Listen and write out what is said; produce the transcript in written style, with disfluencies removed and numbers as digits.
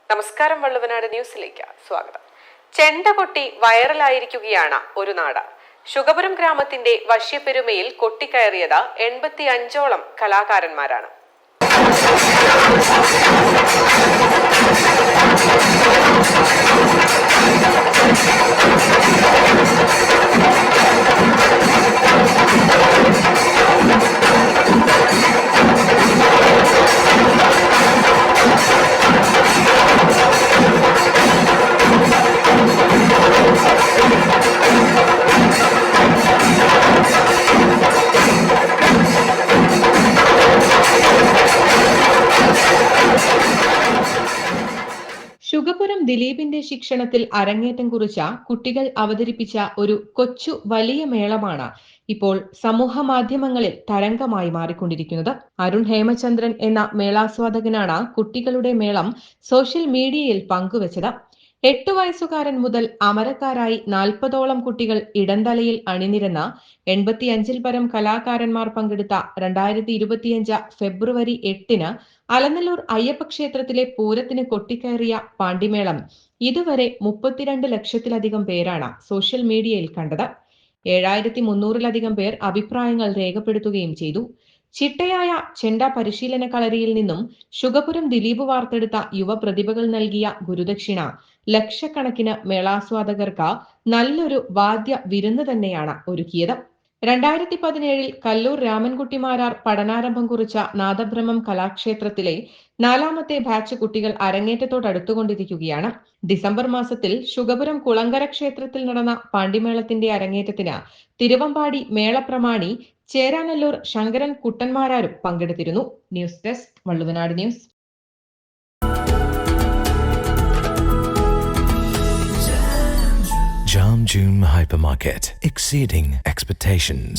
നമസ്കാരം, വള്ളുവനാട് ന്യൂസിലേക്ക് സ്വാഗതം. ചെണ്ട കൊട്ടി വൈറലായിരിക്കുകയാണ് ഒരു നാട്. ശുഗപുരം ഗ്രാമത്തിന്റെ വശ്യപ്പെരുമയിൽ കൊട്ടിക്കയറിയത് 85ഓളം കലാകാരന്മാരാണ്. ശുഗപുരം ദിലീപിന്റെ ശിക്ഷണത്തിൽ അരങ്ങേറ്റം കുറിച്ച കുട്ടികൾ അവതരിപ്പിച്ച ഒരു കൊച്ചു വലിയ മേളമാണ് ഇപ്പോൾ സമൂഹ മാധ്യമങ്ങളിൽ തരംഗമായി മാറിക്കൊണ്ടിരിക്കുന്നത്. അരുൺ ഹേമചന്ദ്രൻ എന്ന മേളാസ്വാദകനാണ് കുട്ടികളുടെ മേളം സോഷ്യൽ മീഡിയയിൽ പങ്കുവച്ചത്. 8 വയസ്സുകാരൻ മുതൽ അമരക്കാരായി 40ഓളം കുട്ടികൾ ഇടന്തലയിൽ അണിനിരന്ന 85ൽ പരം കലാകാരന്മാർ പങ്കെടുത്ത 2025 ഫെബ്രുവരി 8 അലനല്ലൂർ അയ്യപ്പ ക്ഷേത്രത്തിലെ പൂരത്തിന് കൊട്ടിക്കയറിയ പാണ്ടിമേളം ഇതുവരെ 32 ലക്ഷത്തിലധികം പേരാണ് സോഷ്യൽ മീഡിയയിൽ കണ്ടത്. 7300-ലധികം പേർ അഭിപ്രായങ്ങൾ രേഖപ്പെടുത്തുകയും ചെയ്തു. ചിട്ടയായ ചെണ്ട പരിശീലന കളരിയിൽ നിന്നും ശുഗപുരം ദിലീപ് വാർത്തെടുത്ത യുവപ്രതിഭകൾ നൽകിയ ഗുരുദക്ഷിണ ലക്ഷക്കണക്കിന് മേളാസ്വാദകർക്ക് നല്ലൊരു വാദ്യ വിരുന്ന് തന്നെയാണ് ഒരുക്കിയത്. 2017 കല്ലൂർ രാമൻകുട്ടിമാരാർ പഠനാരംഭം കുറിച്ച നാദബ്രഹ്മം കലാക്ഷേത്രത്തിലെ 4ാമത്തെ ബാച്ച് കുട്ടികൾ അരങ്ങേറ്റത്തോടടുത്തുകൊണ്ടിരിക്കുകയാണ്. ഡിസംബർ മാസത്തിൽ ശുഗപുരം കുളങ്കര ക്ഷേത്രത്തിൽ നടന്ന പാണ്ടിമേളത്തിന്റെ അരങ്ങേറ്റത്തിന് തിരുവമ്പാടി മേളപ്രമാണി ചേരാനല്ലൂർ ശങ്കരൻ കുട്ടന്മാരാരും പങ്കെടുത്തിരുന്നു. News desk, Valluvanad news. Jam June Hypermarket, exceeding expectations.